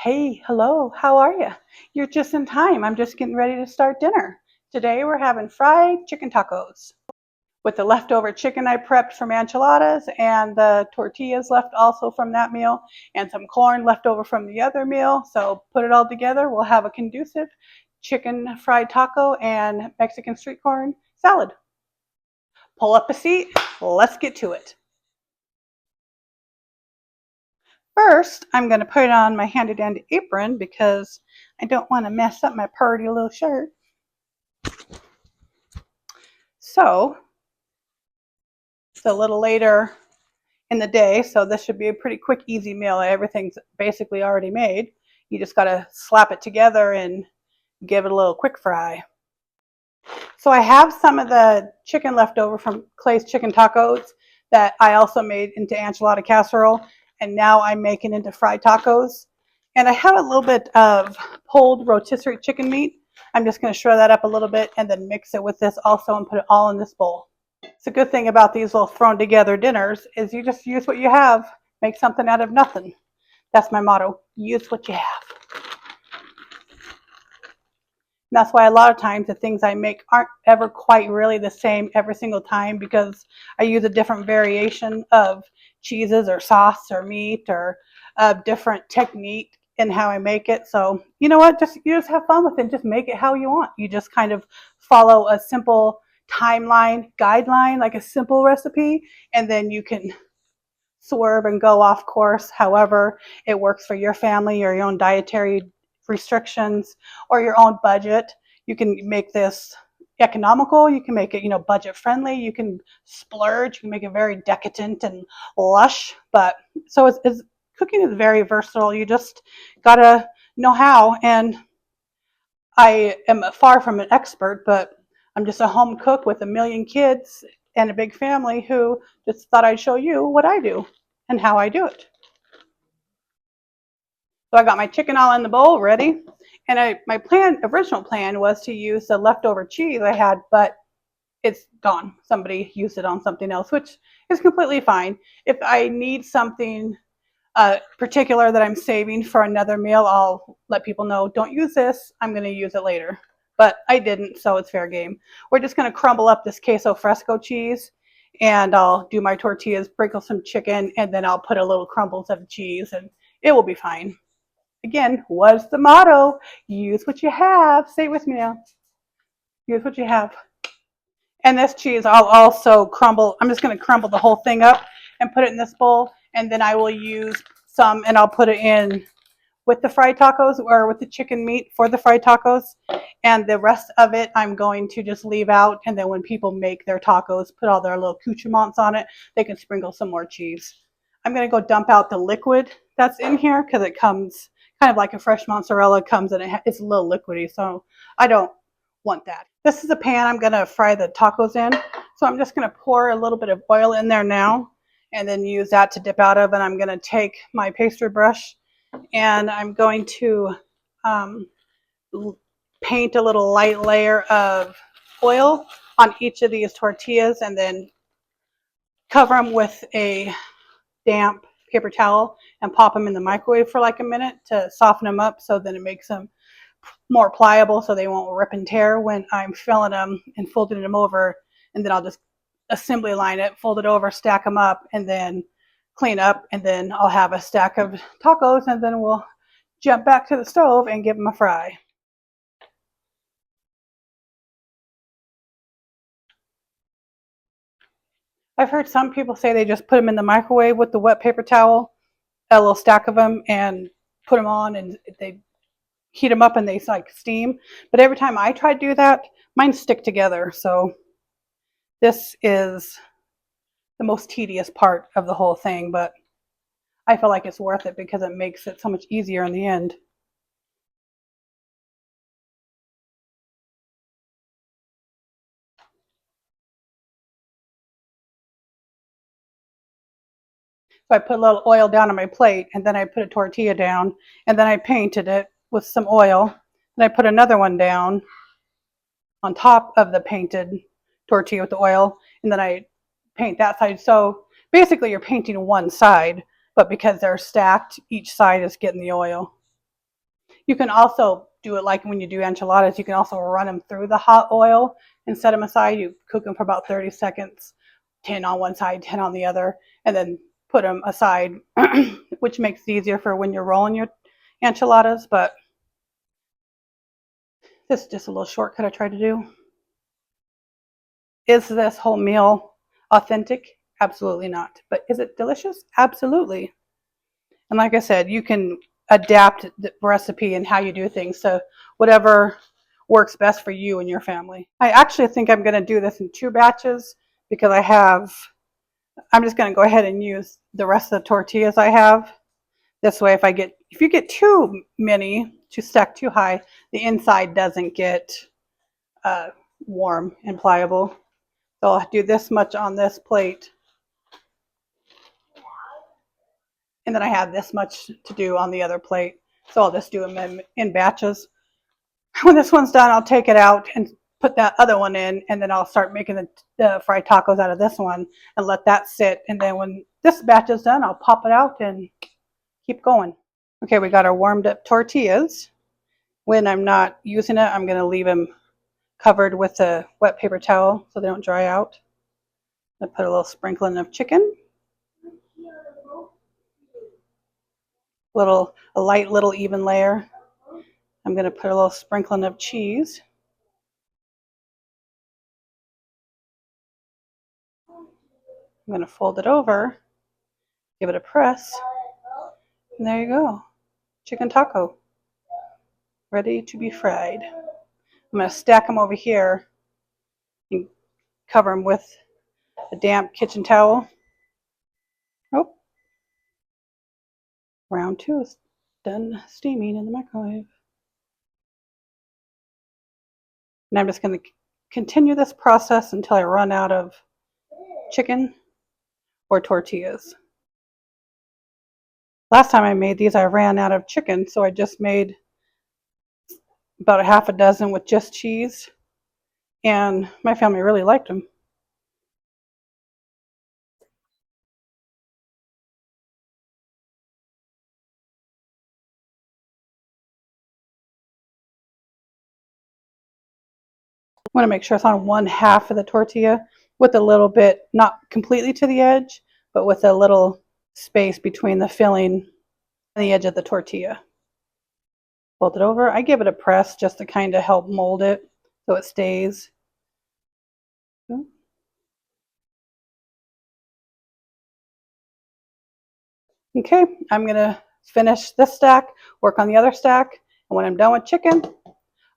Hey, hello, how are you? You're just in time. I'm just getting ready to start dinner. Today we're having fried chicken tacos with the leftover chicken I prepped from enchiladas and the tortillas left also from that meal and some corn left over from the other meal. So put it all together, we'll have a conducive chicken fried taco and Mexican street corn salad. Pull up a seat, let's get to it. First, I'm going to put on my handy dandy apron because I don't want to mess up my pretty little shirt. So, it's a little later in the day, so this should be a pretty quick, easy meal. Everything's basically already made. You just got to slap it together and give it a little quick fry. So I have some of the chicken left over from Clay's Chicken Tacos that I also made into enchilada casserole, and now I'm making into fried tacos. And I have a little bit of pulled rotisserie chicken meat. I'm just going to shred that up a little bit and then mix it with this also and put it all in this bowl. It's a good thing about these little thrown together dinners is you just use what you have, make something out of nothing. That's my motto, use what you have. And that's why a lot of times the things I make aren't ever quite really the same every single time because I use a different variation of cheeses or sauce or meat or a different technique in how I make it. So you know what, you just have fun with it, just make it how you want. You just kind of follow a simple timeline, guideline, like a simple recipe, and then you can swerve and go off course however it works for your family or your own dietary restrictions or your own budget. You can make this economical, you can make it, budget friendly, you can splurge, you can make it very decadent and lush. But so it's cooking is very versatile. You just gotta know how. And I am far from an expert, but I'm just a home cook with a million kids and a big family who just thought I'd show you what I do and how I do it. So I got my chicken all in the bowl ready. And my original plan was to use the leftover cheese I had, but it's gone. Somebody used it on something else, which is completely fine. If I need something particular that I'm saving for another meal, I'll let people know, don't use this, I'm going to use it later. But I didn't, so it's fair game. We're just going to crumble up this queso fresco cheese, and I'll do my tortillas, sprinkle some chicken, and then I'll put a little crumbles of cheese, and it will be fine. Again, what's the motto? Use what you have. Say it with me now. Use what you have. And this cheese, I'll also crumble. I'm just going to crumble the whole thing up and put it in this bowl. And then I will use some and I'll put it in with the fried tacos or with the chicken meat for the fried tacos. And the rest of it, I'm going to just leave out. And then when people make their tacos, put all their little accoutrements on it, they can sprinkle some more cheese. I'm going to go dump out the liquid that's in here because it comes kind of like a fresh mozzarella comes and it's a little liquidy. So I don't want that. This is a pan I'm going to fry the tacos in. So I'm just going to pour a little bit of oil in there now and then use that to dip out of. And I'm going to take my pastry brush and I'm going to paint a little light layer of oil on each of these tortillas and then cover them with a damp paper towel and pop them in the microwave for like a minute to soften them up so then it makes them more pliable so they won't rip and tear when I'm filling them and folding them over. And then I'll just assembly line it, fold it over, stack them up, and then clean up. And then I'll have a stack of tacos and then we'll jump back to the stove and give them a fry. I've heard some people say they just put them in the microwave with the wet paper towel, a little stack of them, and put them on and they heat them up and they like steam. But every time I try to do that, mine stick together. So this is the most tedious part of the whole thing, but I feel like it's worth it because it makes it so much easier in the end. So I put a little oil down on my plate and then I put a tortilla down and then I painted it with some oil. And I put another one down on top of the painted tortilla with the oil and then I paint that side. So basically you're painting one side, but because they're stacked, each side is getting the oil. You can also do it like when you do enchiladas. You can also run them through the hot oil and set them aside. You cook them for about 30 seconds, 10 on one side, 10 on the other, and then put them aside, which makes it easier for when you're rolling your enchiladas. But this is just a little shortcut I tried to do. Is this whole meal authentic? Absolutely not. But is it delicious? Absolutely. And like I said, you can adapt the recipe and how you do things to whatever works best for you and your family. I actually think I'm going to do this in 2 batches because I'm just going to go ahead and use the rest of the tortillas I have. This way, if you get too many to stack too high, the inside doesn't get warm and pliable. So I'll do this much on this plate. And then I have this much to do on the other plate. So I'll just do them in batches. When this one's done, I'll take it out and put that other one in, and then I'll start making the fried tacos out of this one and let that sit. And then when this batch is done, I'll pop it out and keep going. Okay, we got our warmed up tortillas. When I'm not using it, I'm going to leave them covered with a wet paper towel so they don't dry out. I put a little sprinkling of chicken, a light little even layer. I'm going to put a little sprinkling of cheese. I'm going to fold it over, give it a press, and there you go. Chicken taco, ready to be fried. I'm going to stack them over here and cover them with a damp kitchen towel. Oh, round 2 is done steaming in the microwave. And I'm just going to continue this process until I run out of chicken or tortillas. Last time I made these, I ran out of chicken, so I just made about a half a dozen with just cheese, and my family really liked them. I want to make sure it's on one half of the tortilla with a little bit, not completely to the edge, but with a little space between the filling and the edge of the tortilla. Fold it over. I give it a press just to kind of help mold it so it stays. Okay, I'm going to finish this stack, work on the other stack, and when I'm done with chicken,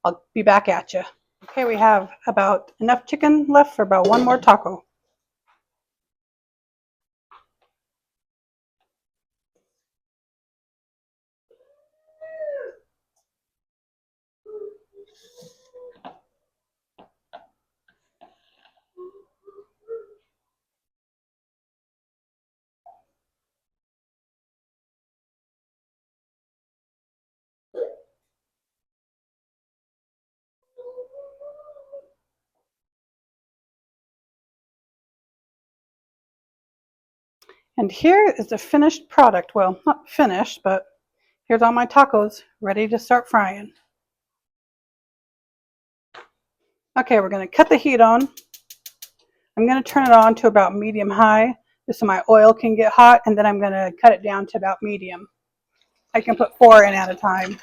I'll be back at you. Okay, we have about enough chicken left for about one more taco. And here is the finished product. Well, not finished, but here's all my tacos ready to start frying. Okay, we're going to cut the heat on. I'm going to turn it on to about medium high just so my oil can get hot, and then I'm going to cut it down to about medium. I can put 4 in at a time.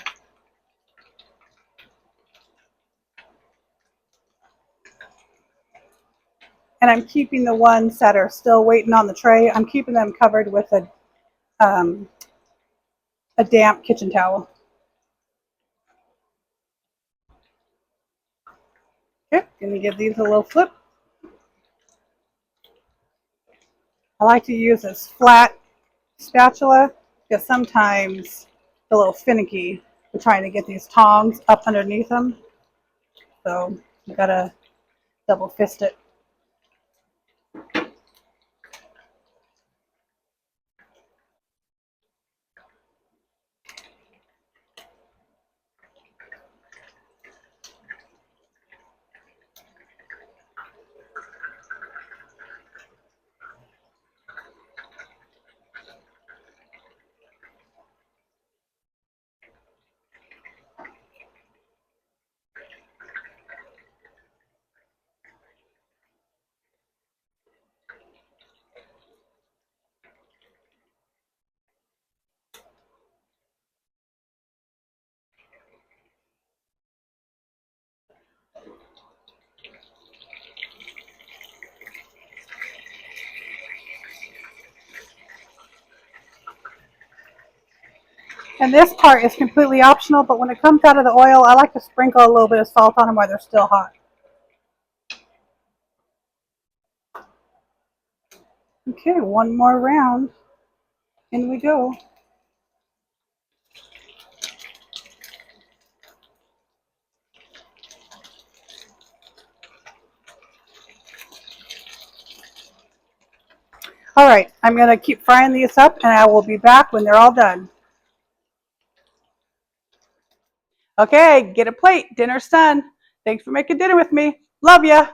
And I'm keeping the ones that are still waiting on the tray, I'm keeping them covered with a damp kitchen towel. Okay, going to give these a little flip. I like to use this flat spatula because sometimes it's a little finicky for trying to get these tongs up underneath them. So you gotta double fist it. And this part is completely optional, but when it comes out of the oil, I like to sprinkle a little bit of salt on them while they're still hot. Okay, one more round. In we go. All right, I'm going to keep frying these up, and I will be back when they're all done. Okay, get a plate. Dinner's done. Thanks for making dinner with me. Love ya.